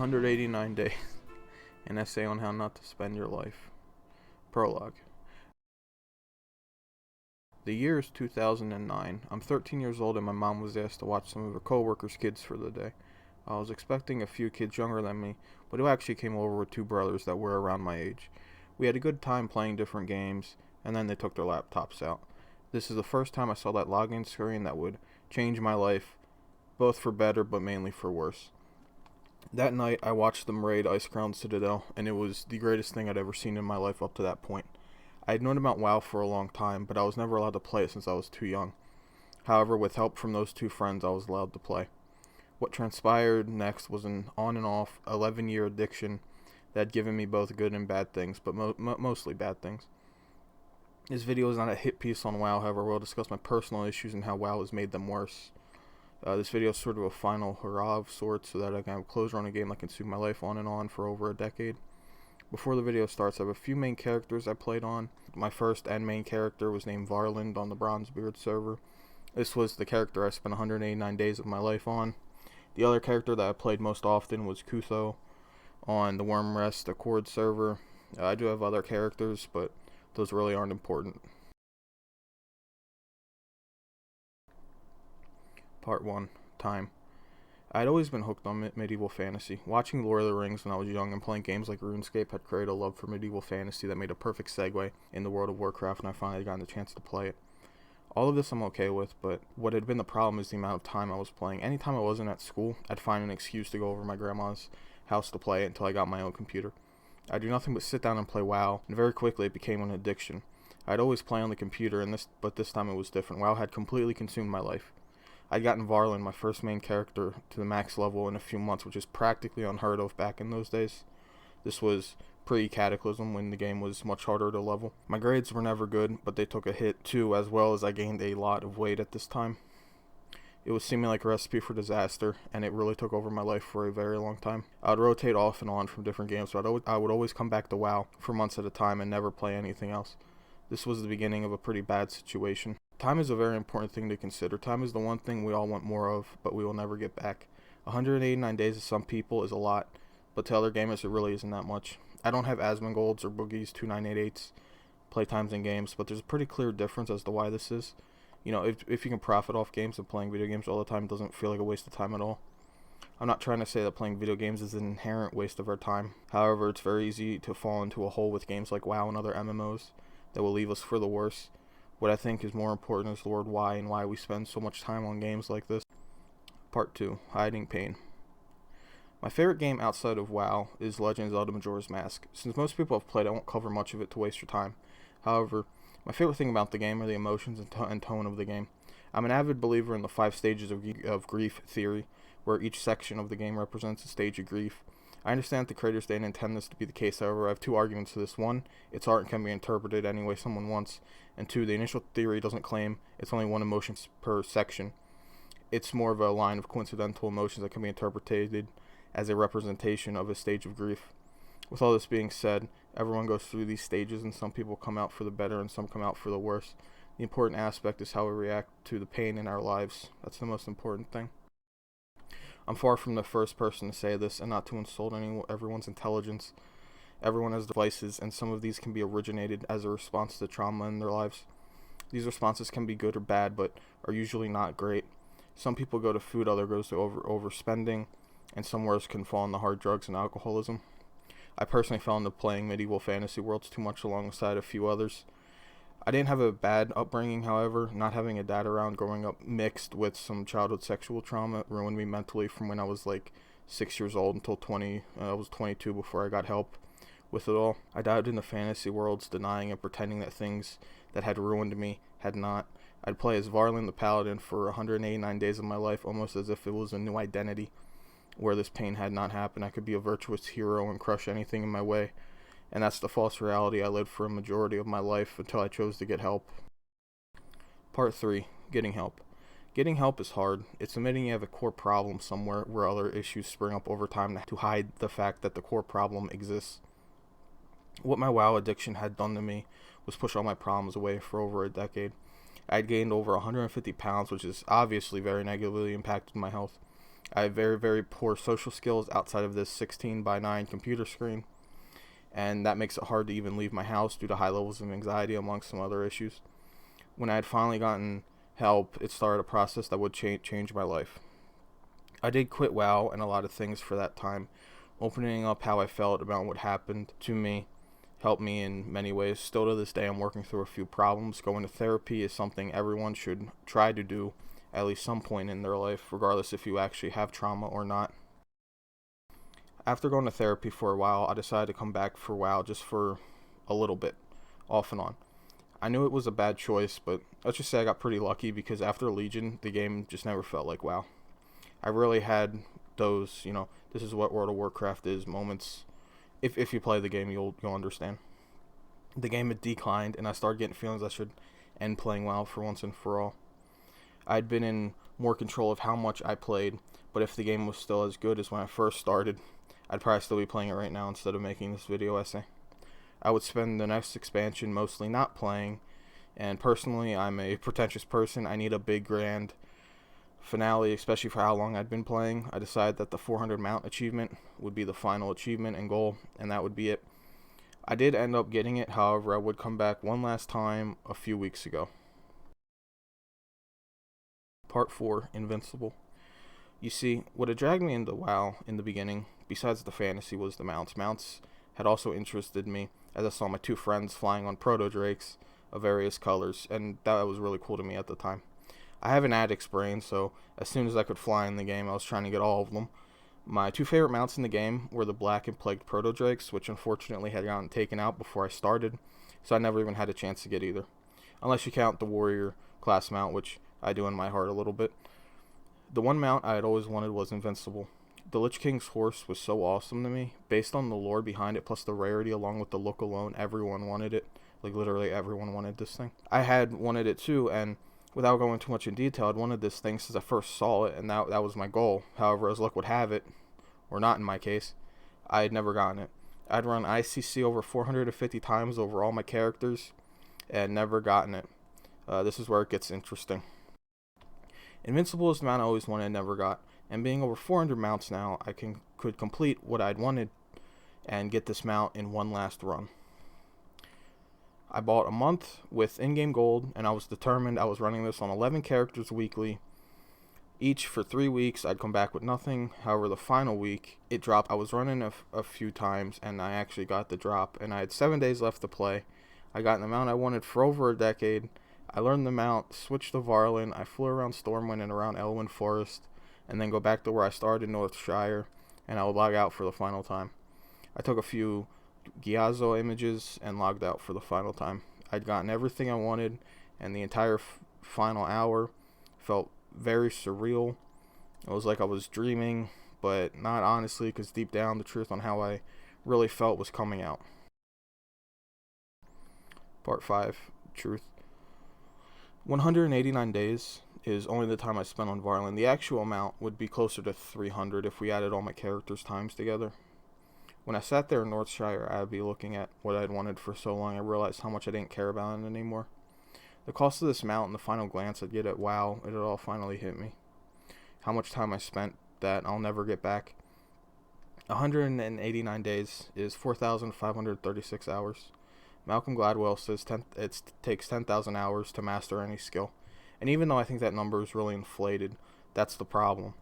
189 Days, an essay on how not to spend your life. Prologue. The year is 2009. I'm 13 years old and my mom was asked to watch some of her co-workers' kids for the day. I was expecting a few kids younger than me, but who actually came over with two brothers that were around my age. We had a good time playing different games, and then they took their laptops out. This is the first time I saw that login screen that would change my life, both for better but mainly for worse. That night, I watched them raid Icecrown Citadel, and it was the greatest thing I'd ever seen in my life up to that point. I had known about WoW for a long time, but I was never allowed to play it since I was too young. However, with help from those two friends, I was allowed to play. What transpired next was an on and off 11-year addiction that had given me both good and bad things, but mostly bad things. This video is not a hit piece on WoW, however, we'll discuss my personal issues and how WoW has made them worse. This video is sort of a final hurrah of sorts so that I can have closure on a game that consumed my life on and on for over a decade. Before the video starts, I have a few main characters I played on. My first and main character was named Varland on the Pandybears server. This was the character I spent 189 days of my life on. The other character that I played most often was Kutho on the Wormrest Accord server. I do have other characters, but those really aren't important. Part 1. Time. I had always been hooked on medieval fantasy. Watching Lord of the Rings when I was young and playing games like RuneScape had created a love for medieval fantasy that made a perfect segue into World of Warcraft when I finally got the chance to play it. All of this I'm okay with, but what had been the problem is the amount of time I was playing. Anytime I wasn't at school, I'd find an excuse to go over to my grandma's house to play it until I got my own computer. I'd do nothing but sit down and play WoW, and very quickly it became an addiction. I'd always play on the computer, but this time it was different. WoW had completely consumed my life. I'd gotten Varland, my first main character, to the max level in a few months, which is practically unheard of back in those days. This was pre-Cataclysm when the game was much harder to level. My grades were never good, but they took a hit too, as well as I gained a lot of weight at this time. It was seeming like a recipe for disaster, and it really took over my life for a very long time. I would rotate off and on from different games, so I would always come back to WoW for months at a time and never play anything else. This was the beginning of a pretty bad situation. Time is a very important thing to consider. Time is the one thing we all want more of, but we will never get back. 189 days to some people is a lot, but to other gamers it really isn't that much. I don't have Asmongold's or Boogie's 2988's playtimes in games, but there's a pretty clear difference as to why this is. You know, if you can profit off games and playing video games all the time, it doesn't feel like a waste of time at all. I'm not trying to say that playing video games is an inherent waste of our time. However, it's very easy to fall into a hole with games like WoW and other MMOs that will leave us for the worse. What I think is more important is the word why and why we spend so much time on games like this. Part 2. Hiding Pain. My favorite game outside of WoW is Legends of Zelda Majora's Mask. Since most people have played, I won't cover much of it to waste your time. However, my favorite thing about the game are the emotions and tone of the game. I'm an avid believer in the 5 stages of grief theory, where each section of the game represents a stage of grief. I understand that the creators didn't intend this to be the case, however, I have 2 arguments to this. 1, its art can be interpreted any way someone wants, and 2, the initial theory doesn't claim it's only 1 emotion per section. It's more of a line of coincidental emotions that can be interpreted as a representation of a stage of grief. With all this being said, everyone goes through these stages, and some people come out for the better and some come out for the worse. The important aspect is how we react to the pain in our lives. That's the most important thing. I'm far from the first person to say this, and not to insult everyone's intelligence. Everyone has devices, and some of these can be originated as a response to trauma in their lives. These responses can be good or bad, but are usually not great. Some people go to food, others goes to overspending, and some worse can fall into hard drugs and alcoholism. I personally fell into playing medieval fantasy worlds too much alongside a few others. I didn't have a bad upbringing, however. Not having a dad around growing up mixed with some childhood sexual trauma ruined me mentally from when I was like 6 years old until I was 22 before I got help with it all. I dived into fantasy worlds, denying and pretending that things that had ruined me had not. I'd play as Varland the Paladin for 189 days of my life, almost as if it was a new identity, where this pain had not happened. I could be a virtuous hero and crush anything in my way. And that's the false reality I lived for a majority of my life until I chose to get help. Part 3. Getting help. Getting help is hard. It's admitting you have a core problem somewhere where other issues spring up over time to hide the fact that the core problem exists. What my WoW addiction had done to me was push all my problems away for over a decade. I had gained over 150 pounds, which has obviously very negatively impacted my health. I have very, very poor social skills outside of this 16 by 9 computer screen, and that makes it hard to even leave my house due to high levels of anxiety amongst some other issues. When I had finally gotten help, it started a process that would change my life. I did quit WoW and a lot of things for that time. Opening up how I felt about what happened to me helped me in many ways. Still to this day, I'm working through a few problems. Going to therapy is something everyone should try to do at least some point in their life, regardless if you actually have trauma or not. After going to therapy for a while, I decided to come back for WoW just for a little bit, off and on. I knew it was a bad choice, but let's just say I got pretty lucky because after Legion, the game just never felt like WoW. I really had those, this is what World of Warcraft is moments. If you play the game, you'll understand. The game had declined, and I started getting feelings I should end playing WoW for once and for all. I'd been in more control of how much I played, but if the game was still as good as when I first started, I'd probably still be playing it right now instead of making this video essay. I would spend the next expansion mostly not playing, and personally, I'm a pretentious person. I need a big, grand finale, especially for how long I'd been playing. I decided that the 400 mount achievement would be the final achievement and goal, and that would be it. I did end up getting it, however, I would come back one last time a few weeks ago. Part 4, Invincible. You see, what had dragged me into WoW in the beginning, besides the fantasy, was the mounts. Mounts had also interested me, as I saw my two friends flying on proto-drakes of various colors, and that was really cool to me at the time. I have an addict's brain, so as soon as I could fly in the game, I was trying to get all of them. My two favorite mounts in the game were the black and plagued proto-drakes, which unfortunately had gotten taken out before I started, so I never even had a chance to get either. Unless you count the warrior class mount, which I do in my heart a little bit. The one mount I had always wanted was Invincible. The Lich King's horse was so awesome to me. Based on the lore behind it, plus the rarity along with the look alone, everyone wanted it. Like, literally everyone wanted this thing. I had wanted it too, and without going too much in detail, I'd wanted this thing since I first saw it, and that was my goal. However, as luck would have it, or not in my case, I had never gotten it. I'd run ICC over 450 times over all my characters, and never gotten it. This is where it gets interesting. Invincible is the mount I always wanted and never got, and being over 400 mounts now, I could complete what I'd wanted and get this mount in one last run. I bought a month with in-game gold, and I was determined. I was running this on 11 characters weekly. Each for 3 weeks, I'd come back with nothing. However, the final week, it dropped. I was running a few times, and I actually got the drop, and I had 7 days left to play. I got the mount I wanted for over a decade. I learned the mount, switched to Varlin, I flew around Stormwind and around Elwyn Forest, and then go back to where I started in Northshire, and I would log out for the final time. I took a few Giazo images and logged out for the final time. I'd gotten everything I wanted, and the entire final hour felt very surreal. It was like I was dreaming, but not honestly, because deep down the truth on how I really felt was coming out. Part 5, Truth. 189 days is only the time I spent on Varlin. The actual amount would be closer to 300 if we added all my characters' times together. When I sat there in Northshire, I'd be looking at what I'd wanted for so long, I realized how much I didn't care about it anymore. The cost of this mount and the final glance I'd get at WoW, it all finally hit me. How much time I spent that I'll never get back. 189 days is 4,536 hours. Malcolm Gladwell says it takes 10,000 hours to master any skill. And even though I think that number is really inflated, that's the problem.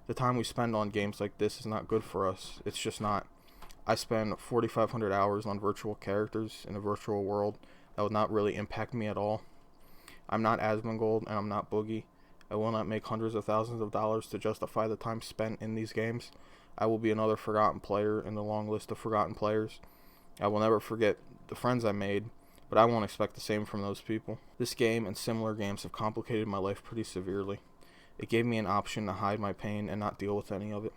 The time we spend on games like this is not good for us. It's just not. I spend 4,500 hours on virtual characters in a virtual world that would not really impact me at all. I'm not Asmongold and I'm not Boogie. I will not make hundreds of thousands of dollars to justify the time spent in these games. I will be another forgotten player in the long list of forgotten players. I will never forget the friends I made, but I won't expect the same from those people. This game and similar games have complicated my life pretty severely. It gave me an option to hide my pain and not deal with any of it.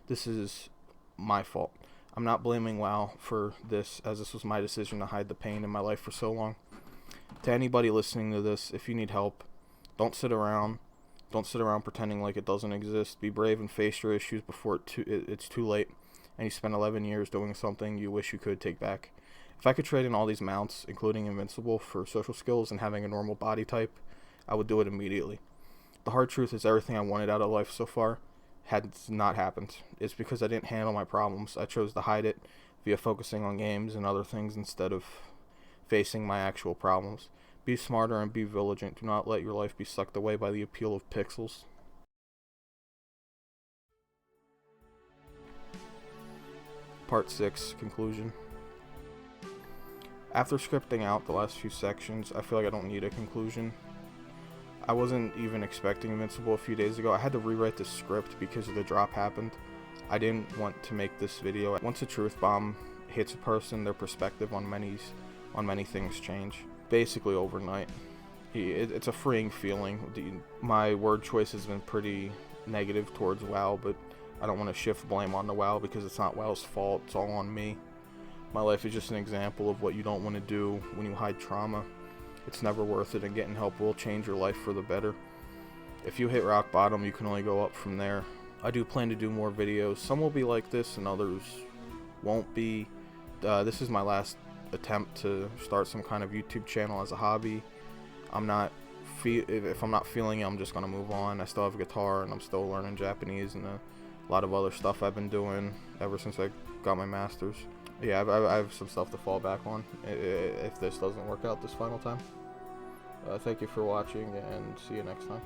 This is my fault. I'm not blaming WoW for this, as this was my decision to hide the pain in my life for so long. To anybody listening to this, if you need help, don't sit around. Don't sit around pretending like it doesn't exist. Be brave and face your issues before it's too late, and you spend 11 years doing something you wish you could take back. If I could trade in all these mounts, including Invincible, for social skills and having a normal body type, I would do it immediately. The hard truth is everything I wanted out of life so far had not happened. It's because I didn't handle my problems. I chose to hide it via focusing on games and other things instead of facing my actual problems. Be smarter and be vigilant. Do not let your life be sucked away by the appeal of pixels. Part 6, Conclusion. After scripting out the last few sections, I feel like I don't need a conclusion. I wasn't even expecting Invincible a few days ago. I had to rewrite the script because the drop happened. I didn't want to make this video. Once a truth bomb hits a person, their perspective on many things change. Basically overnight. It's a freeing feeling. My word choice has been pretty negative towards WoW, but I don't want to shift blame on the WoW because it's not WoW's fault. It's all on me. My life is just an example of what you don't want to do when you hide trauma. It's never worth it, and getting help will change your life for the better. If you hit rock bottom, you can only go up from there. I do plan to do more videos. Some will be like this and others won't be. This is my last attempt to start some kind of YouTube channel as a hobby. If I'm not feeling it, I'm just going to move on. I still have a guitar and I'm still learning Japanese and a lot of other stuff I've been doing ever since I got my master's. Yeah, I have some stuff to fall back on if this doesn't work out this final time. Thank you for watching, and see you next time.